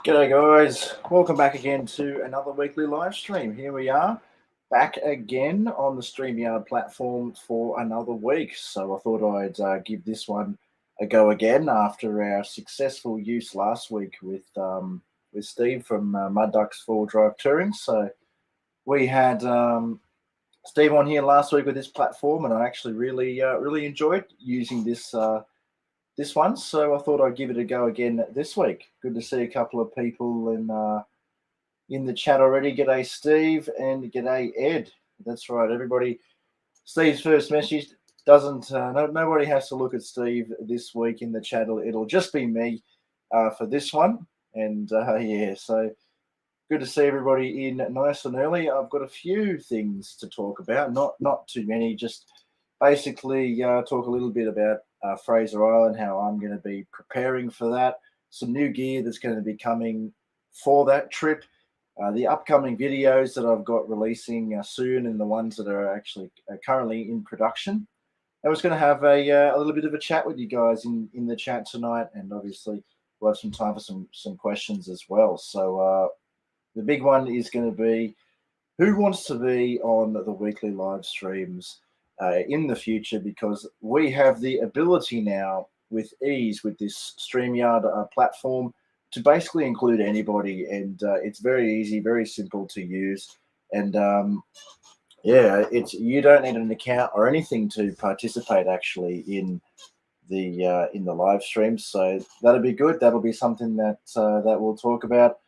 G'day guys, welcome back again to another weekly live stream. Here we are, back again on the StreamYard platform for another week. So I thought I'd give this one a go again after our successful use last week with Steve from Mud Ducks 4-Drive Touring. So we had Steve on here last week with this platform, and I actually really enjoyed using this one, so I thought I'd give it a go again this week. Good to see a couple of people in the chat already. G'day Steve and g'day Ed. That's right, everybody. Steve's first message doesn't. Nobody has to look at Steve this week in the chat. It'll just be me for this one. And yeah, so good to see everybody in nice and early. I've got a few things to talk about, not too many. Just basically talk a little bit about Fraser Island, how I'm going to be preparing for that, some new gear that's going to be coming for that trip, the upcoming videos that I've got releasing soon, and the ones that are actually currently in production. I was going to have a little bit of a chat with you guys in the chat tonight, and obviously we'll have some time for some questions as well. So the big one is going to be who wants to be on the weekly live streams in the future, because we have the ability now with ease with this StreamYard platform to basically include anybody, and it's very easy, very simple to use, and yeah, you don't need an account or anything to participate actually in the live streams, so that'll be good. That'll be something that we'll talk about.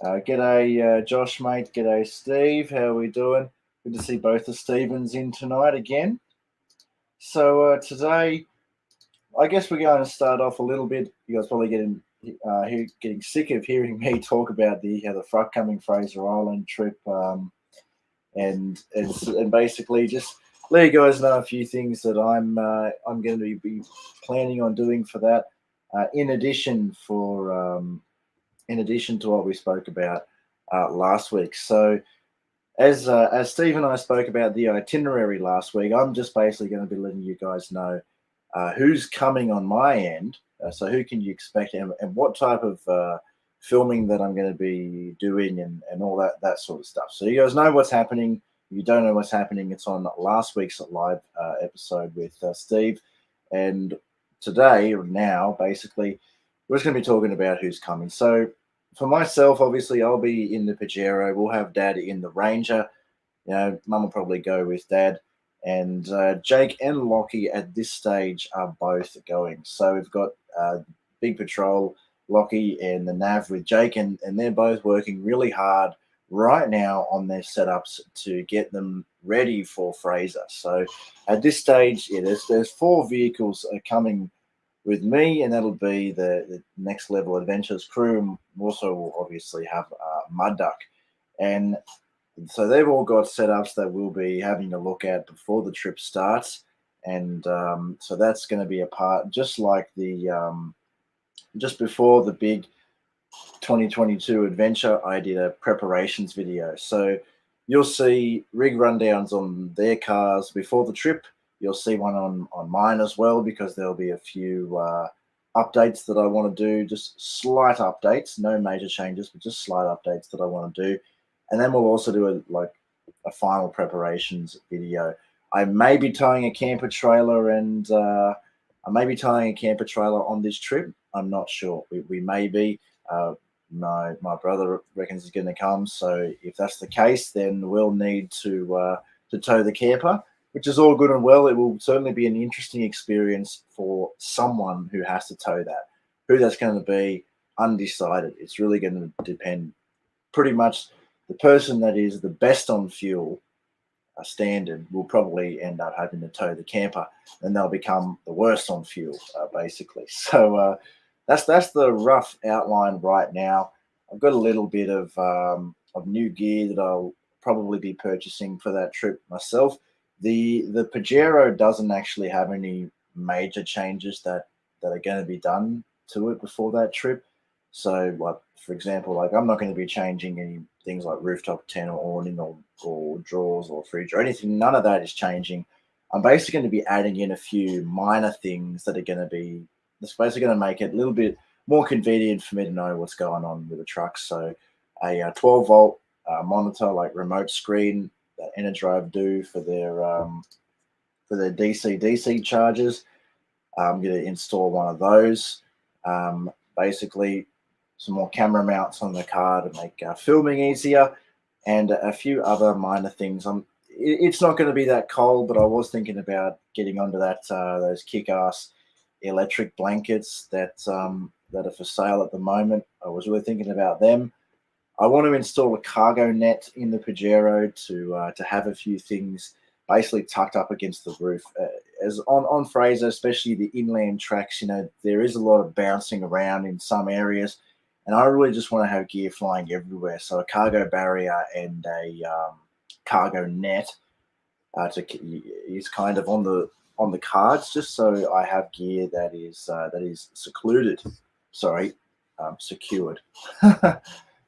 G'day Josh, mate. G'day Steve. How are we doing? Good to see both the Stevens in tonight again. So today, I guess we're going to start off a little bit. You guys probably getting sick of hearing me talk about the upcoming Fraser Island trip, and basically just let you guys know a few things that I'm going to be planning on doing for that. In addition to what we spoke about last week. So as Steve and I spoke about the itinerary last week, I'm just basically going to be letting you guys know who's coming on my end. So who can you expect, and what type of filming that I'm going to be doing, and all that sort of stuff. So you guys know what's happening. If you don't know what's happening, it's on last week's live episode with Steve. And today, or now, basically, we're just going to be talking about who's coming. So for myself, obviously, I'll be in the Pajero. We'll have Dad in the Ranger. You know, Mum will probably go with Dad. And Jake and Lockie at this stage are both going. So we've got Big Patrol, Lockie, and the Nav with Jake. And they're both working really hard right now on their setups to get them ready for Fraser. So at this stage, yeah, there's 4 vehicles coming with me, and that'll be the Next Level Adventures crew, and also will obviously have Mud Duck. And so they've all got setups that we'll be having a look at before the trip starts, and so that's going to be a part, just like just before the big 2022 adventure, I did a preparations video. So you'll see rig rundowns on their cars before the trip. You'll see one on mine as well, because there'll be a few updates that I want to do, just slight updates, no major changes, but just slight updates that I want to do. And then we'll also do a final preparations video. I may be towing a camper trailer, and I may be towing a camper trailer on this trip. I'm not sure. We may be. My brother reckons he's going to come. So if that's the case, then we'll need to tow the camper, which is all good and well. It will certainly be an interesting experience for someone who has to tow that. Who that's going to be, undecided. It's really going to depend. Pretty much the person that is the best on fuel standard will probably end up having to tow the camper, and they'll become the worst on fuel, basically. So that's the rough outline right now. I've got a little bit of new gear that I'll probably be purchasing for that trip myself. The Pajero doesn't actually have any major changes that are going to be done to it before that trip. So, like, for example, like, I'm not going to be changing any things like rooftop tent or awning or drawers or fridge or anything. None of that is changing. I'm basically going to be adding in a few minor things that are going to be, it's basically going to make it a little bit more convenient for me to know what's going on with the truck. So a 12-volt monitor, like remote screen, that Energive do for their DC chargers. I'm going to install one of those. Basically, some more camera mounts on the car to make filming easier, and a few other minor things. It's not going to be that cold, but I was thinking about getting onto those kick-ass electric blankets that are for sale at the moment. I was really thinking about them. I want to install a cargo net in the Pajero to have a few things basically tucked up against the roof. As on Fraser, especially the inland tracks, there is a lot of bouncing around in some areas, and I really just want to have gear flying everywhere. So a cargo barrier and a cargo net is kind of on the cards, just so I have gear that is secluded. Sorry, secured.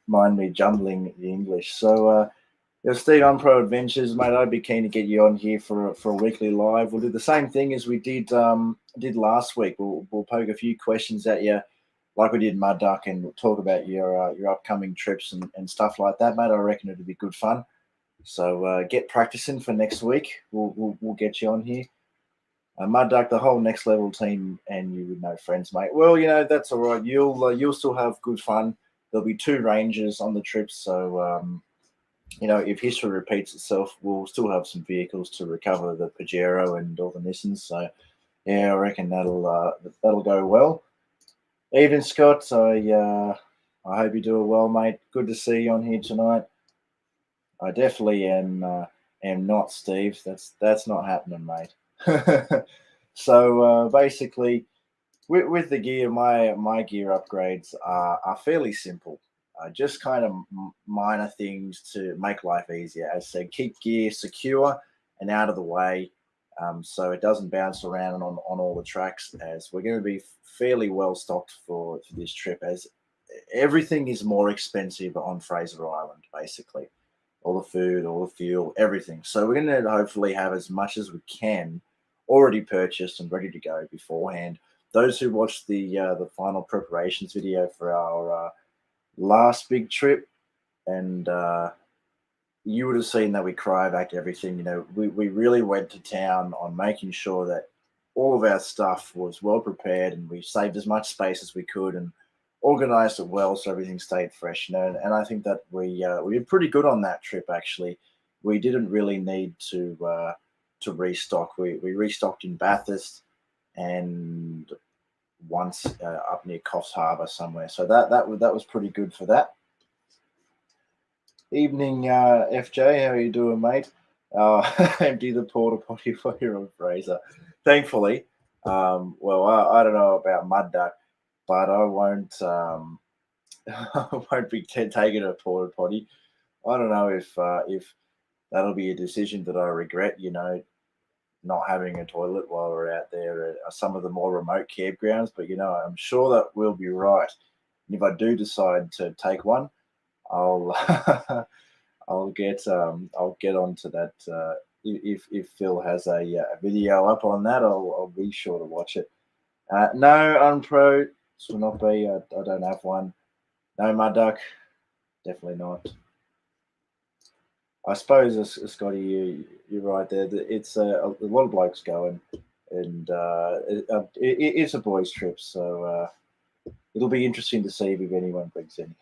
Mind me jumbling the English. So, Steve, on Pro Adventures, mate, I'd be keen to get you on here for a weekly live. We'll do the same thing as we did last week. We'll poke a few questions at you, like we did Mud Duck, and we'll talk about your upcoming trips and stuff like that, mate. I reckon it'll be good fun. So get practicing for next week. We'll get you on here. Mud Duck, the whole Next Level team, and you with no friends, mate. Well, that's all right. You'll still have good fun. There'll be 2 Rangers on the trip, so if history repeats itself, we'll still have some vehicles to recover the Pajero and all the Nissans. So yeah, I reckon that'll go well. Even Scott, I hope you're doing well, mate. Good to see you on here tonight. I definitely am not Steve. That's not happening, mate. So basically, with the gear, my gear upgrades are fairly simple. Just kind of minor things to make life easier. As I said, keep gear secure and out of the way, so it doesn't bounce around on all the tracks. As we're going to be fairly well stocked for this trip, as everything is more expensive on Fraser Island, basically. All the food, all the fuel, everything. So we're going to hopefully have as much as we can already purchased and ready to go beforehand. Those who watched the final preparations video for our last big trip, and you would have seen that we cryovac everything. We really went to town on making sure that all of our stuff was well prepared, and we saved as much space as we could and organized it well so everything stayed fresh. And I think that we did pretty good on that trip. Actually, we didn't really need to restock. We restocked in Bathurst and once up near Coffs Harbour somewhere. So that was pretty good for that. Evening, FJ. How are you doing, mate? Empty the porta potty while you're on Fraser. Thankfully, well, I don't know about Mud Duck, but I won't. I won't be taking a porta potty. I don't know if that'll be a decision that I regret. Not having a toilet while we're out there at some of the more remote campgrounds, but I'm sure that we'll be right. And if I do decide to take one, I'll I'll get onto that. If Phil has a video up on that, I'll be sure to watch it. No, Unpro, this will not be. I don't have one. No, Mud Duck, definitely not. I suppose, Scotty, you're right there. It's a lot of blokes going, and it's a boys' trip, so it'll be interesting to see if anyone brings any.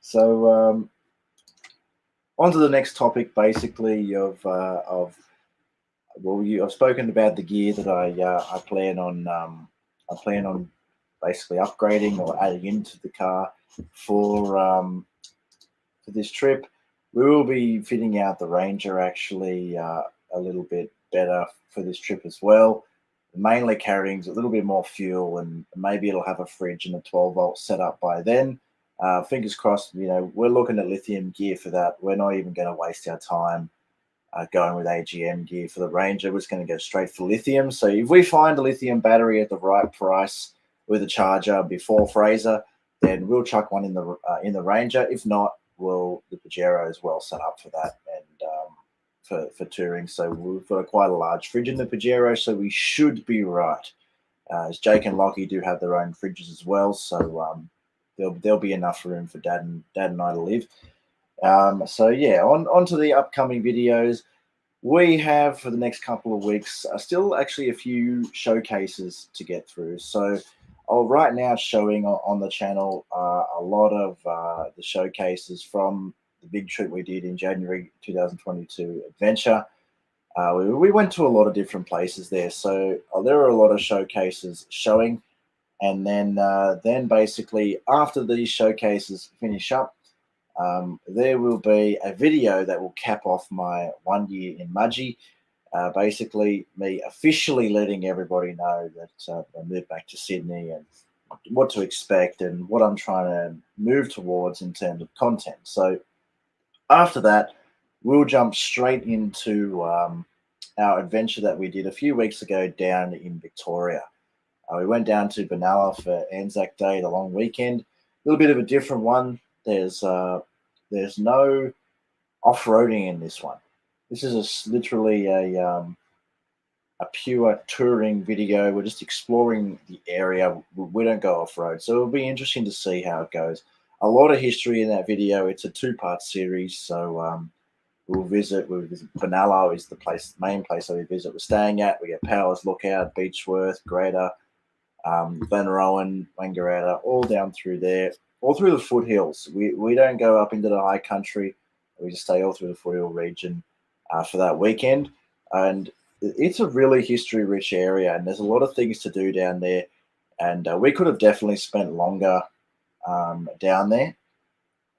So on to the next topic, basically of I've spoken about the gear that I plan on basically upgrading or adding into the car for this trip. We will be fitting out the Ranger actually a little bit better for this trip as well. Mainly carrying a little bit more fuel, and maybe it'll have a fridge and a 12-volt setup by then. Fingers crossed, we're looking at lithium gear for that. We're not even going to waste our time going with AGM gear for the Ranger. We're just going to go straight for lithium. So if we find a lithium battery at the right price with a charger before Fraser, then we'll chuck one in the Ranger. If not, the Pajero is well set up for that and for touring. So we've got quite a large fridge in the Pajero, so we should be right. As Jake and Lockie do have their own fridges as well, so there'll be enough room for Dad and I to live. So yeah, on to the upcoming videos. We have for the next couple of weeks still actually a few showcases to get through. So right now showing on the channel a lot of the showcases from the big trip we did in January 2022 adventure. We went to a lot of different places there, so there are a lot of showcases showing, and then basically after these showcases finish up, there will be a video that will cap off my 1 year in Mudgee. Basically, me officially letting everybody know that I moved back to Sydney and what to expect and what I'm trying to move towards in terms of content. So after that, we'll jump straight into our adventure that we did a few weeks ago down in Victoria. We went down to Benalla for Anzac Day, the long weekend. A little bit of a different one. There's no off-roading in this one. This is literally a pure touring video. We're just exploring the area. We don't go off-road, so it'll be interesting to see how it goes. A lot of history in that video. It's a two-part series, so we'll visit Benalla is the main place that we visit. We're staying at. We get Powers Lookout, Beechworth, Greta, Glenrowan, Wangaratta, all down through there, all through the foothills. We don't go up into the high country. We just stay all through the foothill region for that weekend. And it's a really history-rich area, and there's a lot of things to do down there. And we could have definitely spent longer down there.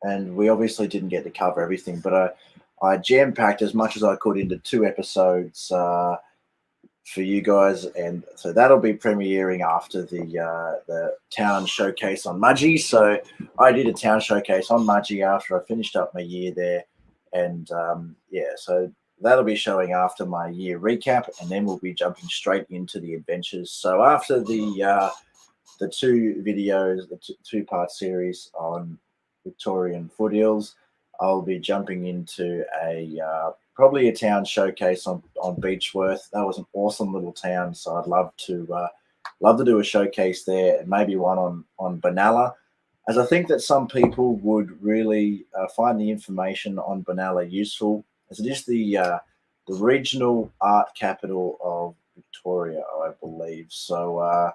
And we obviously didn't get to cover everything, but I jam-packed as much as I could into 2 episodes for you guys, and so that'll be premiering after the town showcase on Mudgee. So I did a town showcase on Mudgee after I finished up my year there, and yeah, so that'll be showing after my year recap, and then we'll be jumping straight into the adventures. So after the 2 videos, the two-part series on Victorian foothills, I'll be jumping into probably a town showcase on Beechworth. That was an awesome little town, so I'd love to do a showcase there, and maybe one on Benalla, as I think that some people would really find the information on Benalla useful, as it is the regional art capital of Victoria, I believe. So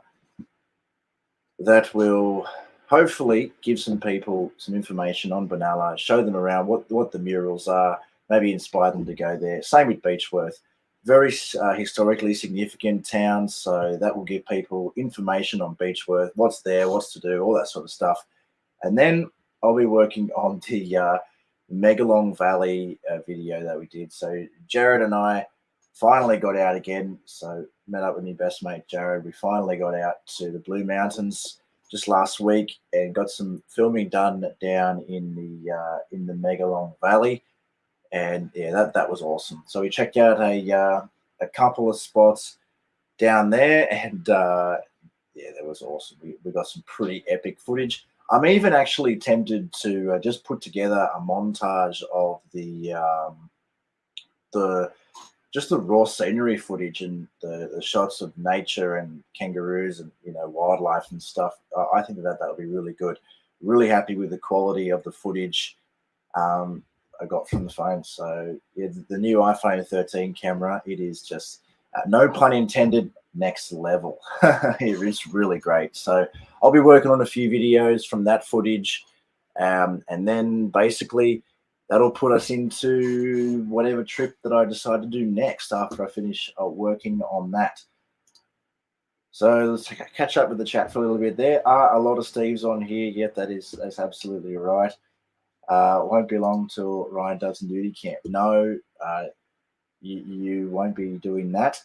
that will hopefully give some people some information on Benalla, show them around what the murals are, maybe inspire them to go there. Same with Beechworth. Very historically significant town, so that will give people information on Beechworth, what's there, what's to do, all that sort of stuff. And then I'll be working on the Megalong Valley video that we did. So Jared and I finally got out again. So met up with my best mate Jared. We finally got out to the Blue Mountains just last week and got some filming done down in the Megalong Valley, and yeah, that was awesome. So we checked out a couple of spots down there, and yeah, that was awesome. We got some pretty epic footage. I'm even actually tempted to just put together a montage of the just the raw scenery footage and the shots of nature and kangaroos and wildlife and stuff. I think that would be really good. Really happy with the quality of the footage I got from the phone. So yeah, the new iPhone 13 camera, it is just no pun intended, next level. It is really great. So I'll be working on a few videos from that footage, and then basically that'll put us into whatever trip that I decide to do next after I finish working on that. So let's catch up with the chat for a little bit. There are a lot of Steves on here. Yet that's absolutely right. Won't be long till Ryan does duty camp. No, you won't be doing that.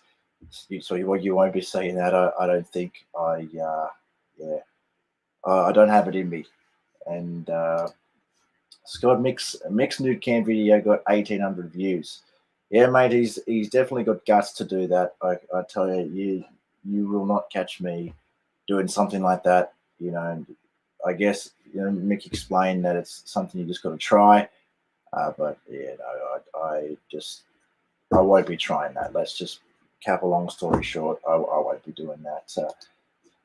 So you won't be seeing that. I don't think. I don't have it in me. And Scott Mick's nude camp video got 1,800 views. Yeah, mate, he's definitely got guts to do that. I tell you, you will not catch me doing something like that. And I guess Mick explained that it's something you just got to try. But yeah, no, I won't be trying that. Let's just cap a long story short. I won't be doing that.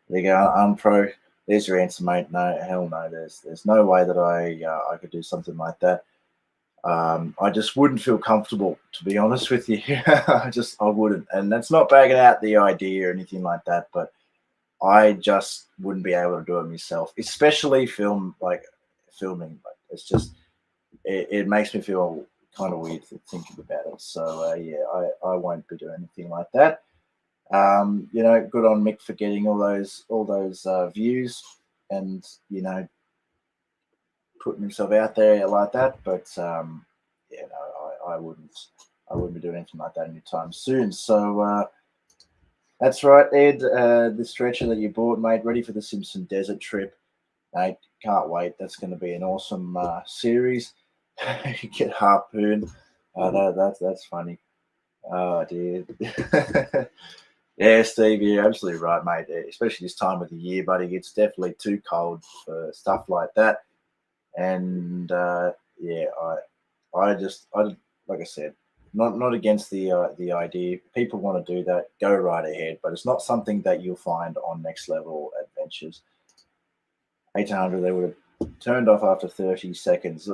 There you go, unpro. There's your answer, mate. No, hell no. There's no way that I could do something like that. I just wouldn't feel comfortable, to be honest with you. I wouldn't, and that's not bagging out the idea or anything like that. But I just wouldn't be able to do it myself, especially filming. Like it's just it makes me feel kind of weird thinking about it. So yeah, I won't be doing anything like that. Good on Mick for getting all those views and putting himself out there like that. But yeah, no, I wouldn't be doing anything like that anytime soon. So that's right, Ed. The stretcher that you bought, mate, ready for the Simpson Desert trip, mate. Can't wait. That's going to be an awesome series. You get harpooned. That's funny. Oh dear. Yeah, Steve, you're absolutely right, mate. Especially this time of the year, buddy. It's definitely too cold for stuff like that. And yeah, I like I said, not against the idea. People want to do that, go right ahead. But it's not something that you'll find on Next Level Adventures. 800, they would have turned off after 30 seconds.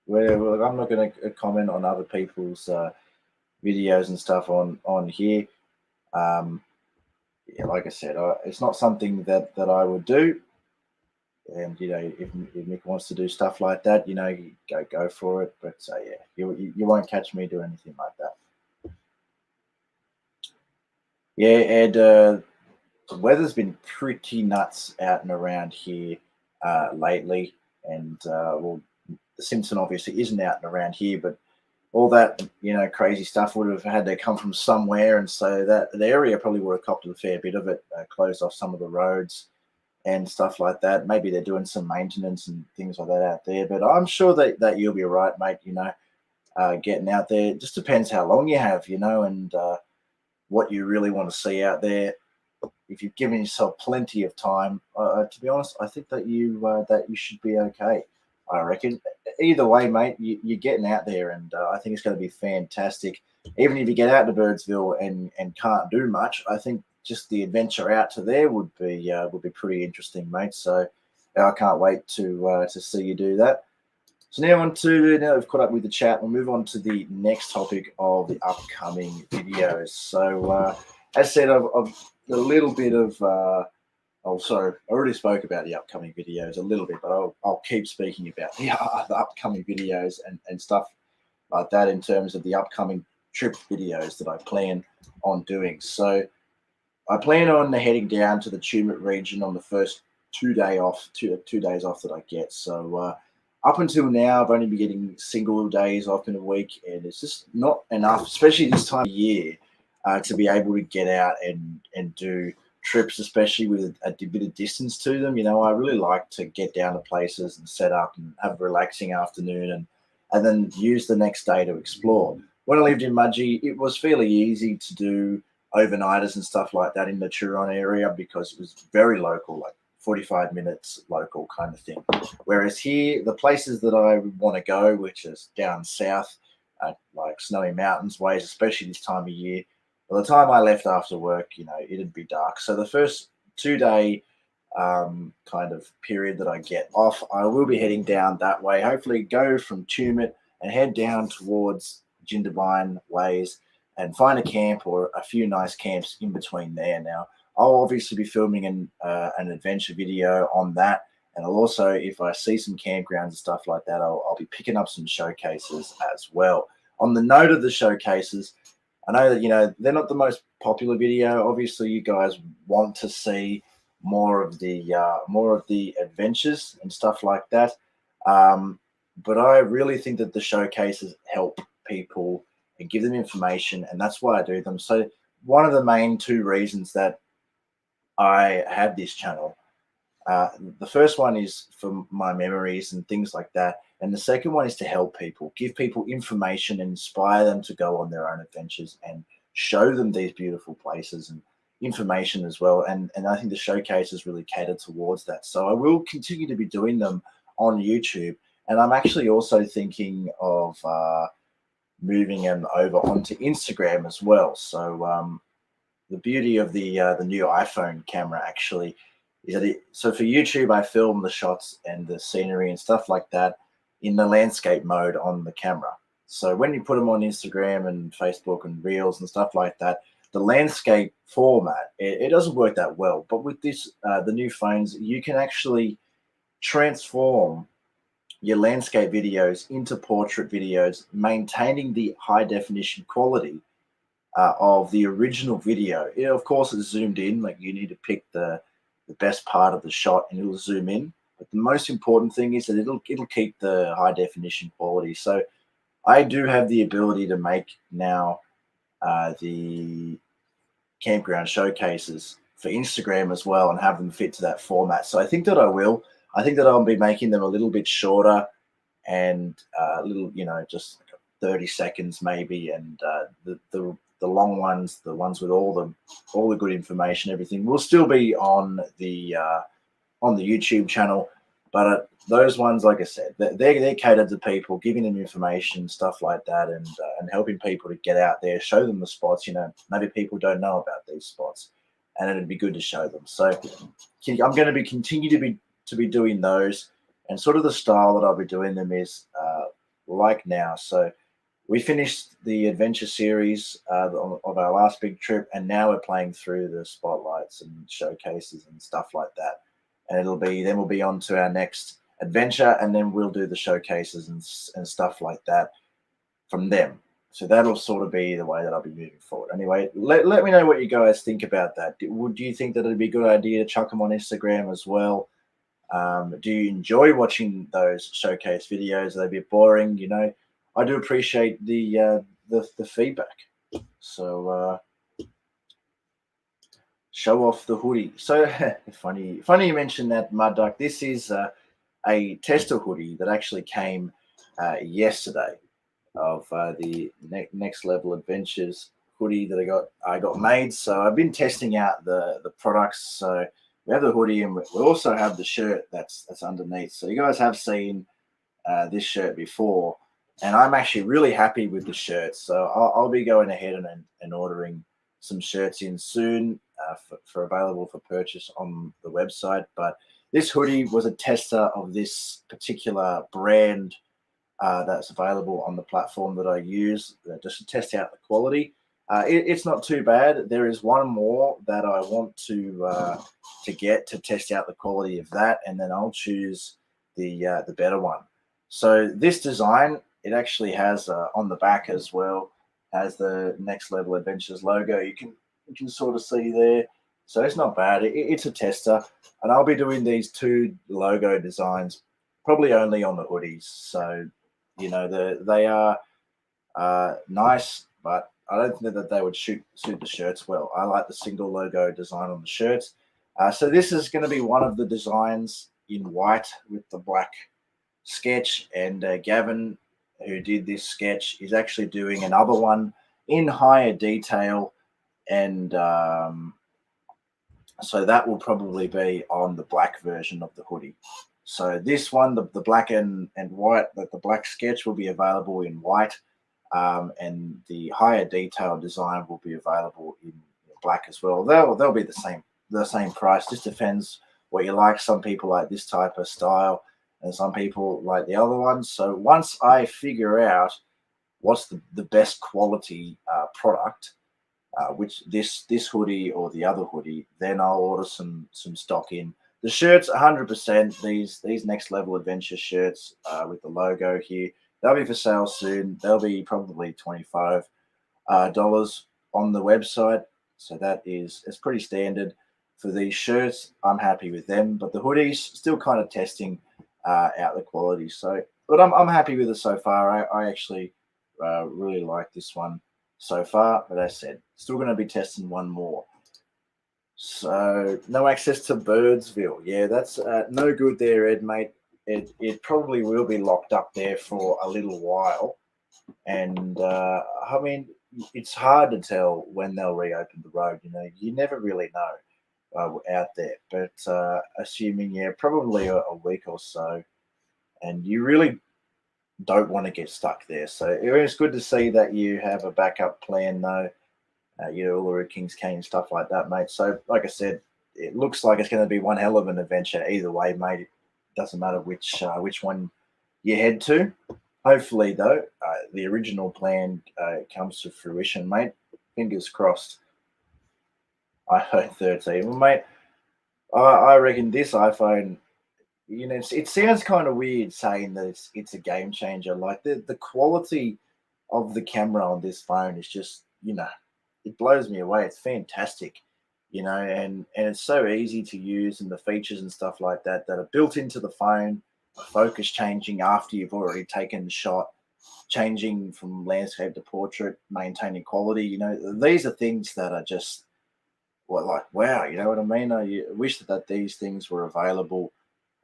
Well, I'm not going to comment on other people's videos and stuff on here. Yeah, like I said, it's not something that I would do. And if Nick wants to do stuff like that, go for it. But yeah, you won't catch me do anything like that. Yeah, Ed, the weather's been pretty nuts out and around here lately, and well, the Simpson obviously isn't out and around here, but all that crazy stuff would have had to come from somewhere, and so that the area probably would have copped a fair bit of it, closed off some of the roads and stuff like that. Maybe they're doing some maintenance and things like that out there, but I'm sure that you'll be right, mate. Getting out there, it just depends how long you have, and what you really want to see out there. If you've given yourself plenty of time, to be honest, I think that you should be okay. I reckon. Either way, mate, you're getting out there, and I think it's going to be fantastic. Even if you get out to Birdsville and can't do much, I think just the adventure out to there would be pretty interesting, mate. So I can't wait to see you do that. So now we've caught up with the chat, we'll move on to the next topic of the upcoming videos. So as said, I've got a little bit of sorry, I already spoke about the upcoming videos a little bit, but I'll keep speaking about the upcoming videos and stuff like that in terms of the upcoming trip videos that I plan on doing. So I plan on heading down to the Tumut region on the first 2 days off that I get. So up until now, I've only been getting single days off in a week, and it's just not enough, especially this time of year, to be able to get out and do trips, especially with a bit of distance to them. I really like to get down to places and set up and have a relaxing afternoon and then use the next day to explore. When I lived in Mudgee, it was fairly easy to do overnighters and stuff like that in the Turon area because it was very local, like 45 minutes local kind of thing. Whereas here, the places that I want to go, which is down south, like Snowy Mountains ways, especially this time of year, by the time I left after work, it'd be dark. So the first 2 day kind of period that I get off, I will be heading down that way. Hopefully go from Tumut and head down towards Jindabyne ways and find a camp or a few nice camps in between there. Now, I'll obviously be filming an adventure video on that. And I'll also, if I see some campgrounds and stuff like that, I'll be picking up some showcases as well. On the note of the showcases, I know that, they're not the most popular video. Obviously, you guys want to see more of the adventures and stuff like that. But I really think that the showcases help people and give them information, and that's why I do them. So one of the main two reasons that I have this channel, the first one is for my memories and things like that, and the second one is to help people, give people information, and inspire them to go on their own adventures and show them these beautiful places and information as well. And I think the showcases really cater towards that. So I will continue to be doing them on YouTube, and I'm actually also thinking of moving them over onto Instagram as well. So the beauty of the new iPhone camera actually is that so for YouTube I film the shots and the scenery and stuff like that in the landscape mode on the camera. So when you put them on Instagram and Facebook and Reels and stuff like that, the landscape format it doesn't work that well. But with this the new phones, you can actually transform your landscape videos into portrait videos, maintaining the high definition quality of the original video. Of course, it's zoomed in. Like you need to pick the best part of the shot, and it'll zoom in. But the most important thing is that it'll keep the high definition quality. So I do have the ability to make now the campground showcases for Instagram as well, and have them fit to that format. So I think that I will. I think that I'll be making them a little bit shorter and a little, just like 30 seconds maybe, and the long ones, the ones with all the good information, everything will still be on the YouTube channel. But those ones, like I said, they're catered to people, giving them information, stuff like that, and helping people to get out there, show them the spots. Maybe people don't know about these spots, and it'd be good to show them. So I'm going to be continue to be doing those, and sort of the style that I'll be doing them is like now. So we finished the adventure series of our last big trip, and now we're playing through the spotlights and showcases and stuff like that. And we'll be on to our next adventure, and then we'll do the showcases and stuff like that from them. So that'll sort of be the way that I'll be moving forward. Anyway, let me know what you guys think about that. Do you think that it'd be a good idea to chuck them on Instagram as well? Do you enjoy watching those showcase videos? Are they a bit boring? I do appreciate the feedback. So show off the hoodie. So funny you mentioned that, Mud Duck. This is a tester hoodie that actually came yesterday of the Next Level Adventures hoodie that I got made. So I've been testing out the products. So we have the hoodie, and we also have the shirt that's underneath. So you guys have seen this shirt before, and I'm actually really happy with the shirt. So I'll be going ahead and ordering some shirts in soon for available for purchase on the website. But this hoodie was a tester of this particular brand that's available on the platform that I use, just to test out the quality. It's not too bad. There is one more that I want to get to test out the quality of that, and then I'll choose the better one. So this design, it actually has on the back as well, has the Next Level Adventures logo. You can sort of see there. So it's not bad. It's a tester, and I'll be doing these two logo designs probably only on the hoodies. So they are nice, but I don't think that they would suit the shirts well. I like the single logo design on the shirts. So this is going to be one of the designs in white with the black sketch, and Gavin, who did this sketch, is actually doing another one in higher detail, and so that will probably be on the black version of the hoodie. So this one, the black and white, the black sketch will be available in white, and the higher detail design will be available in black as well. They'll be the same price. Just depends what you like. Some people like this type of style, and some people like the other ones. So once I figure out what's the best quality product, which this hoodie or the other hoodie, then I'll order some stock in. The shirts, 100%. These Next Level Adventure shirts with the logo here, they'll be for sale soon. They'll be probably $25 on the website. So it's pretty standard for these shirts. I'm happy with them, but the hoodies, still kind of testing out the quality. So, but I'm happy with it so far. I actually really like this one so far. But as I said, still going to be testing one more. So no access to Birdsville. Yeah, that's no good there, Ed, mate. It probably will be locked up there for a little while. And I mean, it's hard to tell when they'll reopen the road. You never really know out there. But assuming, probably a week or so. And you really don't want to get stuck there. So it's good to see that you have a backup plan, though. Uluru Kings Canyon, stuff like that, mate. So, like I said, it looks like it's going to be one hell of an adventure either way, mate. It doesn't matter which one you head to. Hopefully, though, the original plan comes to fruition, mate. Fingers crossed. iPhone 13. Well, mate, I reckon this iPhone, it sounds kind of weird saying that it's a game changer. Like the quality of the camera on this phone is just, it blows me away. It's fantastic, and it's so easy to use, and the features and stuff like that are built into the phone. Focus changing after you've already taken the shot, changing from landscape to portrait, maintaining quality. These are things that are just, well, like, wow, you know what I mean? I wish that these things were available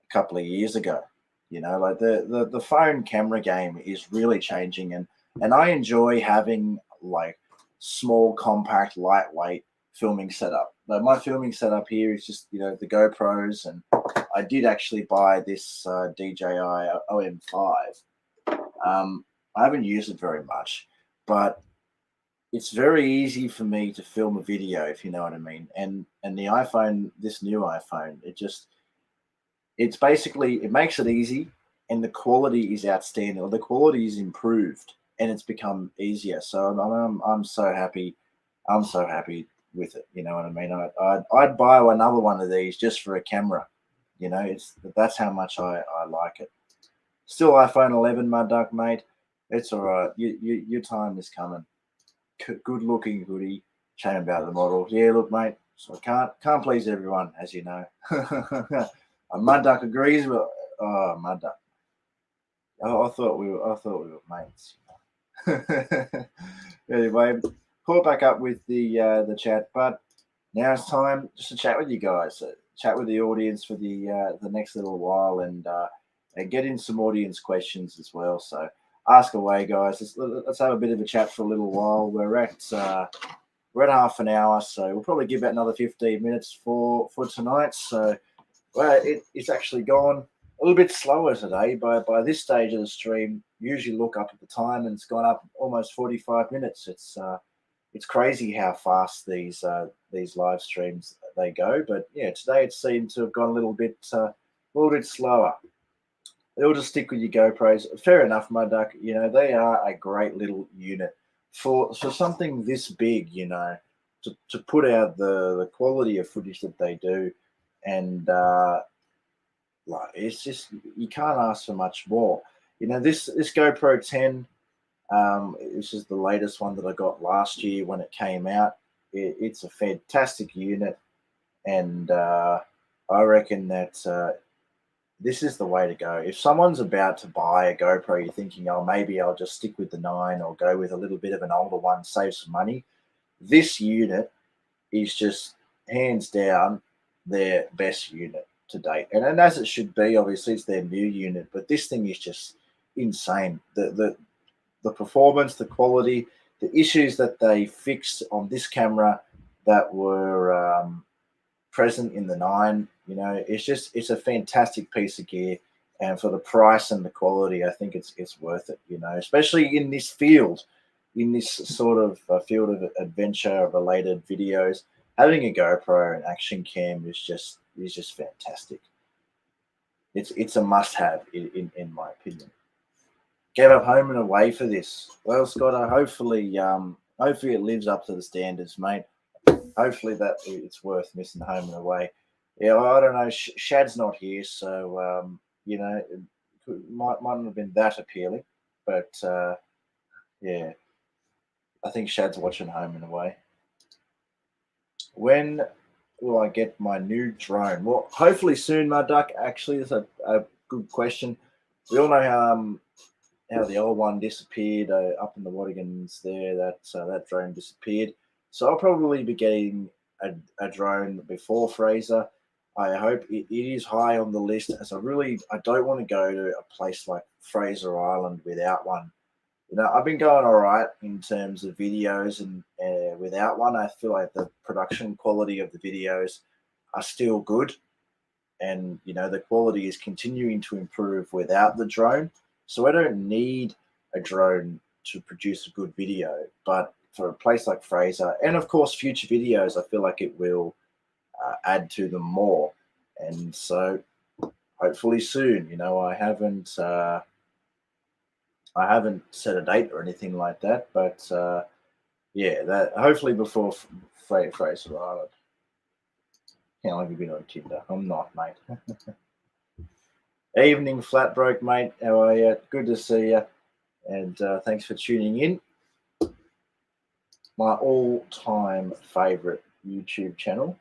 a couple of years ago. Like the phone camera game is really changing, and I enjoy having like small, compact, lightweight filming setup. Like my filming setup here is just the GoPros, and I did actually buy this DJI OM5. I haven't used it very much, but it's very easy for me to film a video, if you know what I mean. And the iPhone, this new iPhone, it makes it easy, and the quality is outstanding. Or the quality is improved, and it's become easier. So I'm so happy. I'm so happy with it. You know what I mean? I'd buy another one of these just for a camera. That's how much I like it. Still iPhone 11, my duck, mate. It's all right. Your time is coming. Good looking hoodie. Shame about the model. Yeah, look, mate. So I can't please everyone, as you know. Mud Duck agrees with. Oh, Mud Duck. I thought we were mates. Anyway, caught back up with the chat, but now it's time just to chat with you guys, chat with the audience for the next little while, and get in some audience questions as well. So ask away, guys. Let's have a bit of a chat for a little while. We're at half an hour, so we'll probably give it another 15 minutes for tonight. So. Well, it's actually gone a little bit slower today. By this stage of the stream, usually look up at the time, and it's gone up almost 45 minutes. It's crazy how fast these live streams they go. But yeah, today it seemed to have gone a little bit slower. They'll just stick with your GoPros. Fair enough, my duck. They are a great little unit for something this big. To put out the quality of footage that they do. And like it's just, you can't ask for much more. This GoPro 10, this is the latest one that I got last year when it came out. It's a fantastic unit, and I reckon that this is the way to go. If someone's about to buy a GoPro, you're thinking, oh, maybe I'll just stick with the 9 or go with a little bit of an older one, save some money. This unit is just hands down their best unit to date, and as it should be. Obviously, it's their new unit, but this thing is just insane. The performance, the quality, the issues that they fixed on this camera that were present in the 9. It's a fantastic piece of gear, and for the price and the quality, I think it's worth it. Especially in this field, in this sort of field of adventure related videos. Having a GoPro and action cam is just fantastic. It's a must-have in my opinion. Gave up home and away for this. Well, Scott, hopefully it lives up to the standards, mate. Hopefully that it's worth missing home and away. Yeah, I don't know. Shad's not here, so it might not have been that appealing, but yeah, I think Shad's watching home and away. When will I get my new drone? Well, hopefully soon, my duck. Actually, that's a good question. We all know how the old one disappeared up in the Wadigans there. That drone disappeared. So I'll probably be getting a drone before Fraser. I hope it is high on the list, as I don't want to go to a place like Fraser Island without one. I've been going all right in terms of videos, and without one, I feel like the production quality of the videos are still good, and the quality is continuing to improve without the drone. So I don't need a drone to produce a good video, but for a place like Fraser, and of course future videos, I feel like it will add to them more. And so hopefully soon. I haven't set a date or anything like that, but yeah, that hopefully before Fraser Island. How long have you been on Tinder? I'm not, mate. Evening, flat broke, mate. How are you? Good to see you, and thanks for tuning in. My all-time favorite YouTube channel.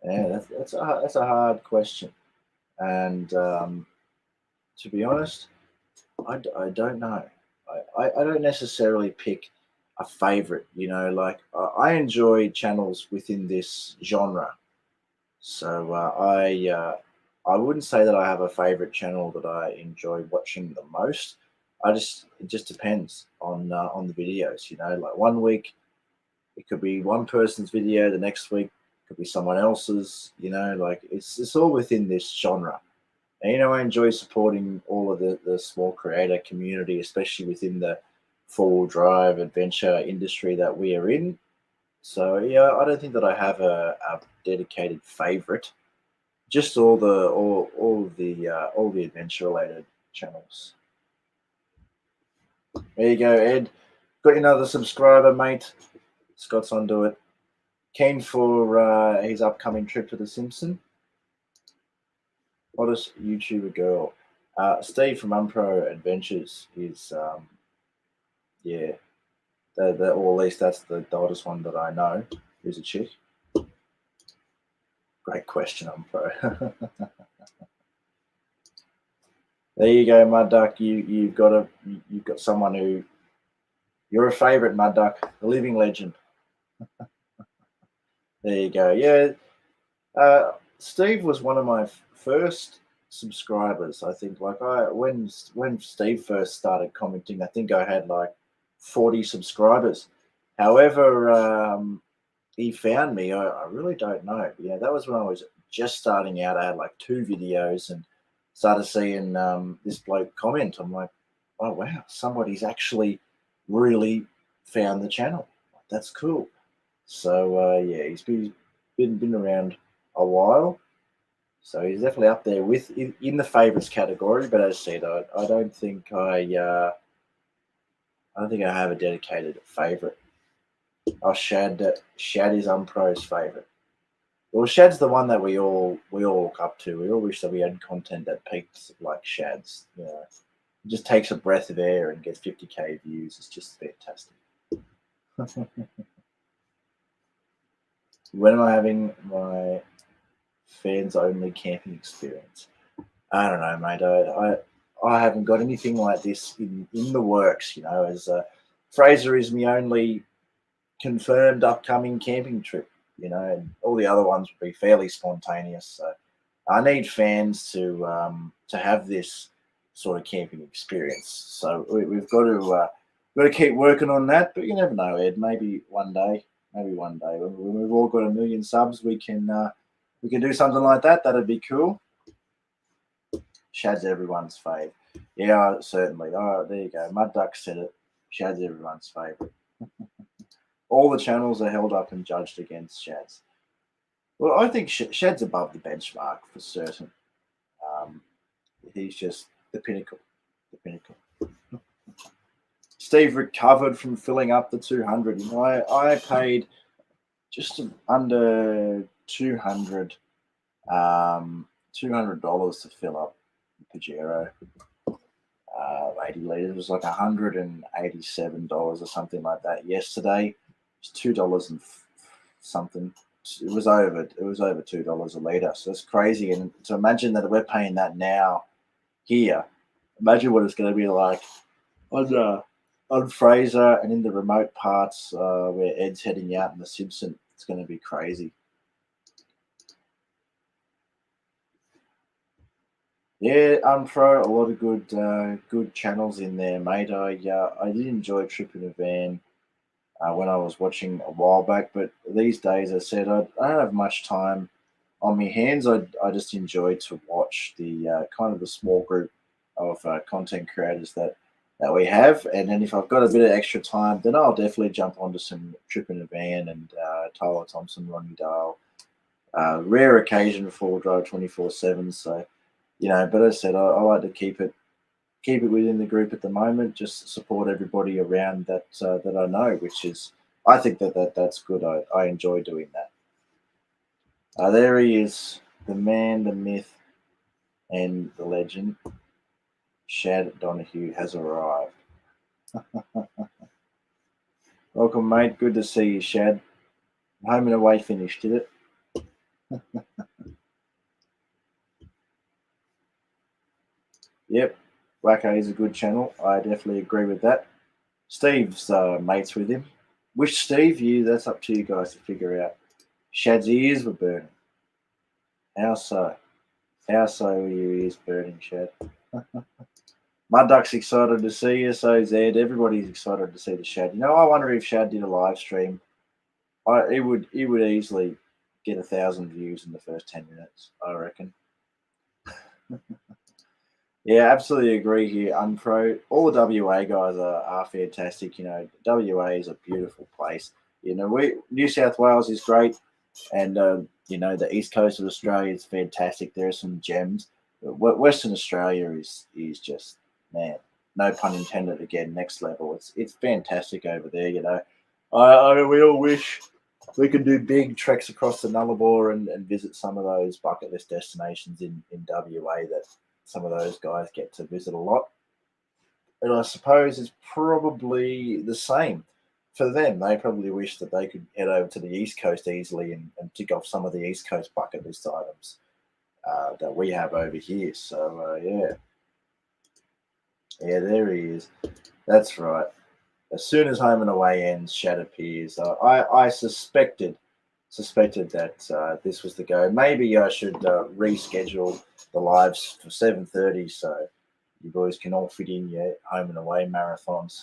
Yeah, that's a hard question, and to be honest, I don't know. I don't necessarily pick a favorite. Like I enjoy channels within this genre. So I wouldn't say that I have a favorite channel that I enjoy watching the most. It just depends on the videos. Like one week it could be one person's video, the next week it could be someone else's. Like it's all within this genre. And I enjoy supporting all of the small creator community, especially within the four-wheel drive adventure industry that we are in. So yeah, I don't think that I have a dedicated favorite. Just all the adventure related channels. There you go, Ed. Got another subscriber, mate. Scott's onto it. Keen for his upcoming trip to the Simpson. Hottest YouTuber girl. Steve from Unpro Adventures is yeah, or at least that's the hottest one that I know. Who's a chick? Great question, Unpro. There you go, Mud Duck. You've got someone who you're a favorite, Mud Duck, the living legend. There you go. Yeah, Steve was one of my first subscribers. I think when Steve first started commenting, I think I had like 40 subscribers. However, he found me. I really don't know. Yeah, that was when I was just starting out. I had like 2 videos and started seeing this bloke comment. I'm like, oh wow, somebody's actually really found the channel. That's cool. So yeah, he's been around a while. So he's definitely up there in the favorites category. But as I said, I don't think I don't think I have a dedicated favorite. Oh, Shad is Unpro's favorite. Well, Shad's the one that we all look up to. We all wish that we had content that peaks like Shad's. It just takes a breath of air and gets 50k views. It's just fantastic. When am I having my fans only camping experience? I don't know, mate. I haven't got anything like this in the works. As Fraser is my only confirmed upcoming camping trip. And all the other ones would be fairly spontaneous. So I need fans to have this sort of camping experience. So we've got to keep working on that. But you never know, Ed. Maybe one day when we've all got 1 million subs, we can do something like that. That'd be cool. Shad's everyone's fave. Yeah, certainly. Oh, there you go. Mud Duck said it. Shad's everyone's favorite. All the channels are held up and judged against Shad's. Well, I think Shad's above the benchmark for certain. He's just the pinnacle. The pinnacle. Steve recovered from filling up the 200. I paid just under $200 to fill up the Pajero. 80 litres. It was like $187 or something like that yesterday. It's $2 and something. It was over $2 a litre. So it's crazy. And to imagine that we're paying that now here, imagine what it's going to be like on Fraser and in the remote parts where Ed's heading out in the Simpson. It's going to be crazy. Yeah, Unpro, a lot of good channels in there, mate. I did enjoy Trip in a Van when I was watching a while back, but these days, I said I don't have much time on my hands. I just enjoy to watch the kind of the small group of content creators that that we have. And then if I've got a bit of extra time, then I'll definitely jump onto some Trip in a Van and Tyler Thompson, Ronnie Dale. Rare occasion for drive 24/7. So, but as I said, I like to keep it within the group at the moment. Just support everybody around that I know, which is I think that's good. I enjoy doing that. There he is, the man, the myth, and the legend. Shad Donahue has arrived. Welcome, mate. Good to see you, Shad. Home and away finish, did it? Yep. Wacko is a good channel. I definitely agree with that. Steve's mates with him. Which Steve? That's up to you guys to figure out. Shad's ears were burning. How so? How so are your ears burning, Shad? Mud Duck's excited to see you, so is Ed. Everybody's excited to see the Shad. I wonder if Shad did a live stream. It would easily get 1,000 views in the first 10 minutes, I reckon. Yeah, absolutely agree here. Unpro, all the WA guys are fantastic. WA is a beautiful place. New South Wales is great, and the east coast of Australia is fantastic. There are some gems. But Western Australia is just, man, no pun intended. Again, next level. It's fantastic over there. We all wish we could do big treks across the Nullarbor and visit some of those bucket list destinations in WA that some of those guys get to visit a lot. And I suppose it's probably the same for them. They probably wish that they could head over to the East Coast easily and tick off some of the East Coast bucket list items that we have over here. So, yeah. Yeah, there he is. That's right. As soon as home and away ends, Shad appears. I suspected that this was the go. Maybe I should reschedule the lives for 7:30 so you boys can all fit in your home and away marathons.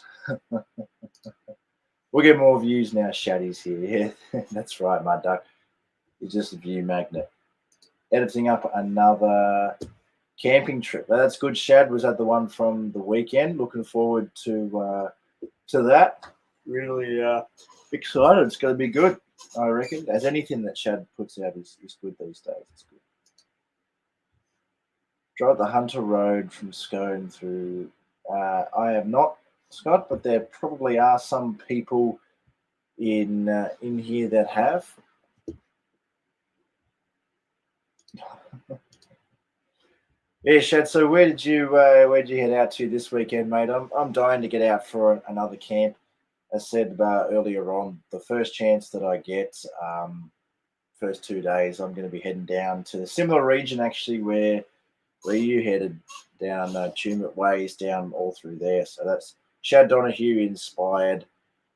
We'll get more views now. Shaddy's here. Yeah, that's right, my duck. He's just a view magnet. Editing up another camping trip. That's good. Shad was at the one from the weekend. Looking forward to that. Really excited. It's going to be good, I reckon. As anything that Shad puts out is good these days. It's good. Drive the Hunter Road from Scone through. I have not, Scott, but there probably are some people in here that have. Yeah, Shad. So where'd you head out to this weekend, mate? I'm dying to get out for another camp. As said earlier on, the first chance that I get, first 2 days, I'm going to be heading down to a similar region actually where you headed down Tumut Ways, down all through there. So that's Shad Donahue inspired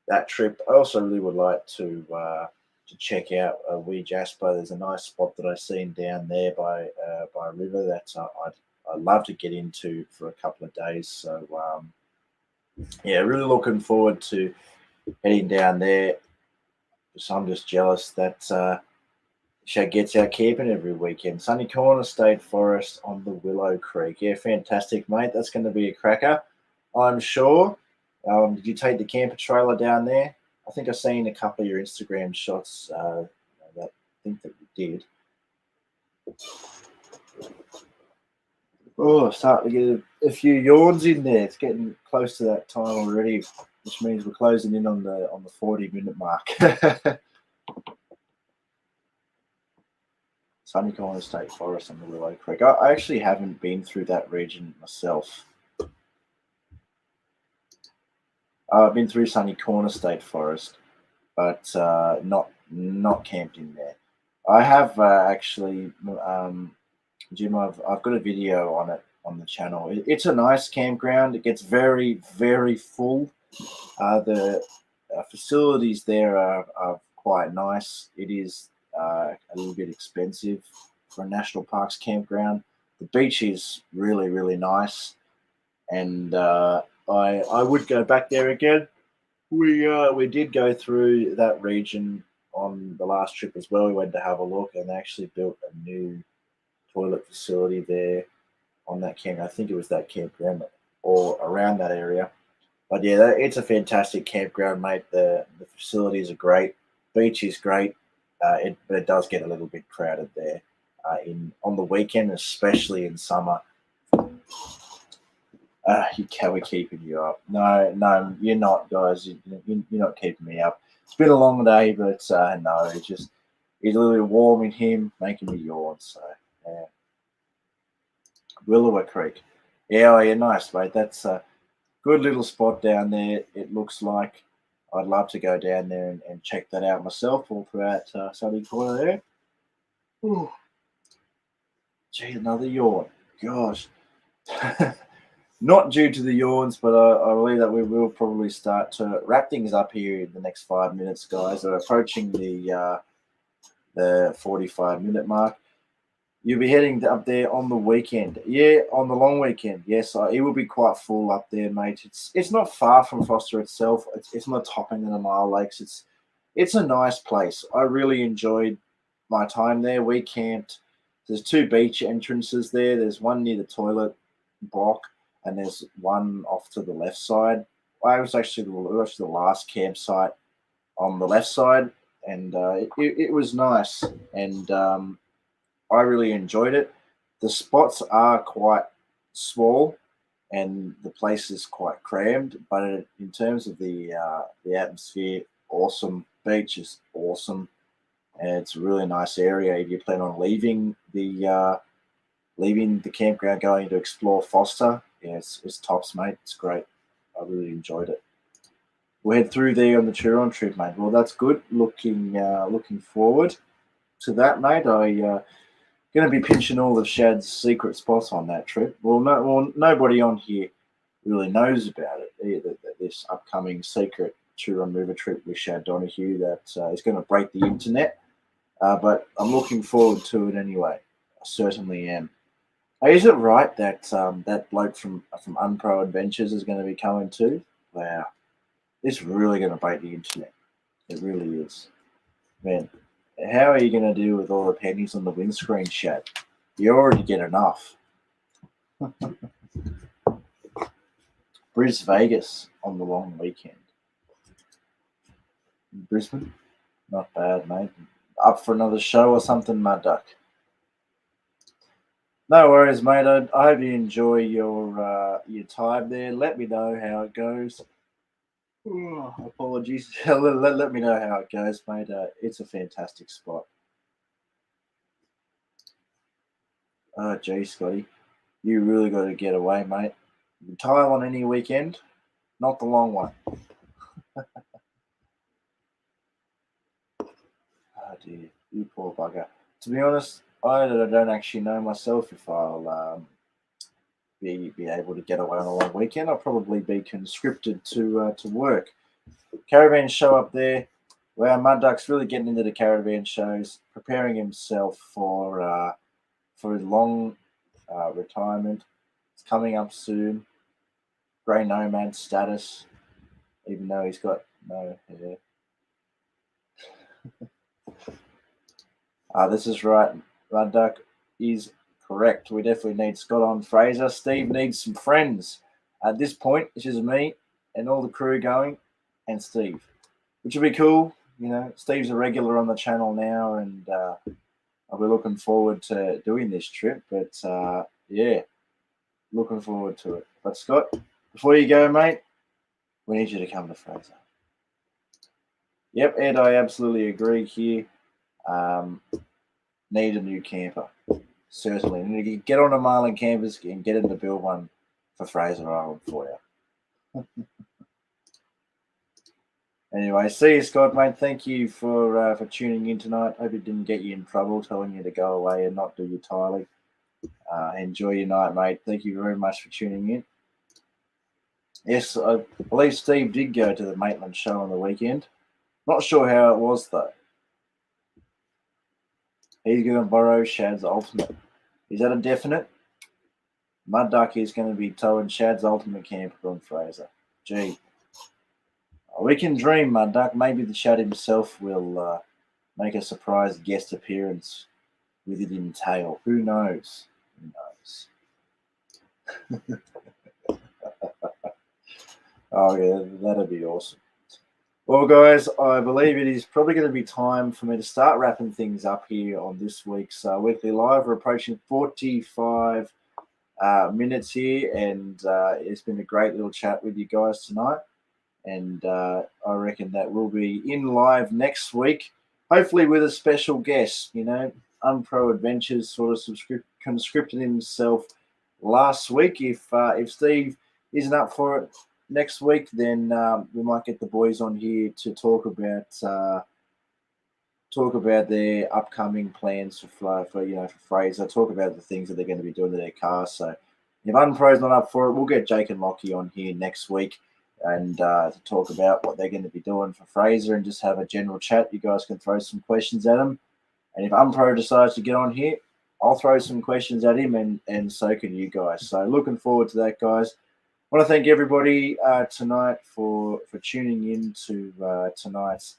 that trip. I also really would like to check out Wee Jasper. There's a nice spot that I've seen down there by a river that I'd love to get into for a couple of days. So yeah, really looking forward to heading down there. So I'm just jealous that Shad gets out camping every weekend. Sunny Corner State Forest on the Willow Creek. Yeah, fantastic, mate. That's going to be a cracker, I'm sure. Did you take the camper trailer down there? I think I've seen a couple of your Instagram shots that I think that you did. Oh, starting to get a few yawns in there. It's getting close to that time already, which means we're closing in on the 40-minute mark. Sunny Corner State Forest on the Willow Creek. I actually haven't been through that region myself. I've been through Sunny Corner State Forest, but not camped in there. I have actually, Jim. I've got a video on it on the channel. It's a nice campground. It gets very, very full. The facilities there are quite nice. It is a little bit expensive for a national parks campground. The beach is really, really nice, and I would go back there again. We did go through that region on the last trip as well. We went to have a look, and they actually built a new toilet facility there on that camp. I think it was that campground or around that area. But yeah, it's a fantastic campground, mate. The facilities are great, beach is great. But it does get a little bit crowded there in on the weekend, especially in summer. How we keeping you up? No, no, you're not, guys. You're not keeping me up. It's been a long day, but no, it's a little bit warm in him, making me yawn. So yeah. Willowa Creek. Yeah, oh, yeah, nice, mate. That's a good little spot down there. It looks like I'd love to go down there and check that out myself all throughout Sunny Corner there. Ooh, gee, another yawn. Gosh. Not due to the yawns, but I believe that we will probably start to wrap things up here in the next 5 minutes, guys. We're approaching the 45-minute mark. You'll be heading up there on the weekend. Yeah, on the long weekend. Yes, it will be quite full up there, mate. It's not far from Foster itself. It's on the top end of the Mile Lakes. It's a nice place. I really enjoyed my time there. We camped. There's two beach entrances there. There's one near the toilet block, and there's one off to the left side. I was actually the last campsite on the left side, and it was nice. And I really enjoyed it. The spots are quite small, and the place is quite crammed. But in terms of the atmosphere, awesome. Beach is awesome, and it's a really nice area. If you plan on leaving the campground, going to explore Foster, yeah, it's tops, mate. It's great. I really enjoyed it. We'll head through there on the Turon trip, mate. Well, that's good. Looking forward to that, mate. Going to be pinching all of Shad's secret spots on that trip. Nobody on here really knows about it either. This upcoming secret Turon River trip with Shad Donahue that is going to break the internet. But I'm looking forward to it anyway. I certainly am. Hey, is it right that that bloke from Unpro Adventures is going to be coming too? Wow, it's really going to break the internet. It really is, man. How are you going to do with all the pennies on the windscreen, Shad? You already get enough. Bris Vegas on the long weekend. Brisbane, not bad, mate. Up for another show or something, my duck? No worries, mate. I hope you enjoy your time there. Let me know how it goes. Apologies. Let me know how it goes, mate. It's a fantastic spot. Oh, gee, Scotty, you really got to get away, mate. Retire on any weekend, not the long one. Oh dear, you poor bugger. To be honest, I don't actually know myself if I'll be able to get away on a long weekend. I'll probably be conscripted to work. Caravan show up there. Wow, Mud Duck's really getting into the caravan shows, preparing himself for his long retirement. It's coming up soon. Grey nomad status, even though he's got no hair. This is right. Mud Duck is correct. We definitely need Scott on Fraser. Steve needs some friends. At this point, it's just me and all the crew going, and Steve, which would be cool. You know, Steve's a regular on the channel now, and I'll be looking forward to doing this trip. But yeah, looking forward to it. But Scott, before you go, mate, we need you to come to Fraser. Yep, Ed, I absolutely agree here. Need a new camper. Certainly. And you get on a Marlin campus and get him to build one for Fraser Island for you. Anyway, see you, Scott, mate. Thank you for tuning in tonight. Hope it didn't get you in trouble telling you to go away and not do your tiling. Enjoy your night, mate. Thank you very much for tuning in. Yes, I believe Steve did go to the Maitland show on the weekend. Not sure how it was, though. He's going to borrow Shad's Ultimate. Is that a definite? Mud Duck is going to be towing Shad's Ultimate camper on Fraser. Gee. We can dream, Mud Duck. Maybe the Shad himself will make a surprise guest appearance with it in tail. Who knows? Who knows? Oh yeah, that'd be awesome. Well, guys, I believe it is probably going to be time for me to start wrapping things up here on this week's weekly live. We're approaching 45 minutes here, and it's been a great little chat with you guys tonight. And I reckon that we'll be in live next week, hopefully with a special guest. You know, Unpro Adventures sort of conscripted himself last week. If Steve isn't up for it next week, then we might get the boys on here to talk about their upcoming plans for Fraser. Talk about the things that they're going to be doing to their car. So if Unpro's not up for it, we'll get Jake and Lockie on here next week and to talk about what they're going to be doing for Fraser and just have a general chat. You guys can throw some questions at him, and if Unpro decides to get on here, I'll throw some questions at him, and so can you guys. So looking forward to that, guys. I want to thank everybody tonight for tuning in to tonight's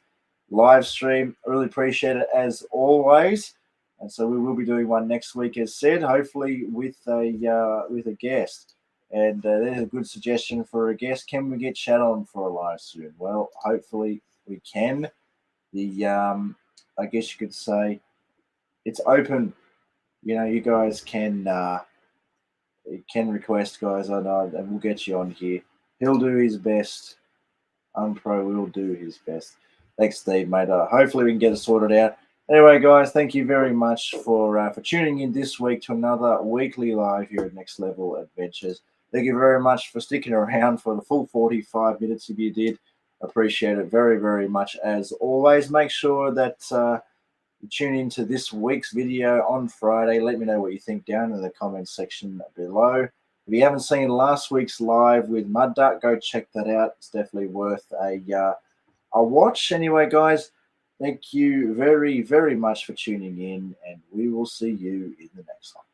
live stream. I really appreciate it as always. And so we will be doing one next week, as said, hopefully with a guest. And there's a good suggestion for a guest. Can we get Chad on for a live soon? Well, hopefully we can. I guess you could say it's open. You know, you guys can request, guys. I know, and we'll get you on here. He'll do his best. Unpro will do his best. Thanks, Steve, mate. Hopefully we can get it sorted out. Anyway, guys, thank you very much for tuning in this week to another weekly live here at Next Level Adventures. Thank you very much for sticking around for the full 45 minutes if you did. Appreciate it very, very much as always. Make sure that you tune into this week's video on Friday. Let me know what you think down in the comments section below. If you haven't seen last week's live with Mud Duck, go check that out. It's definitely worth a watch. Anyway, guys, thank you very, very much for tuning in, and we will see you in the next one.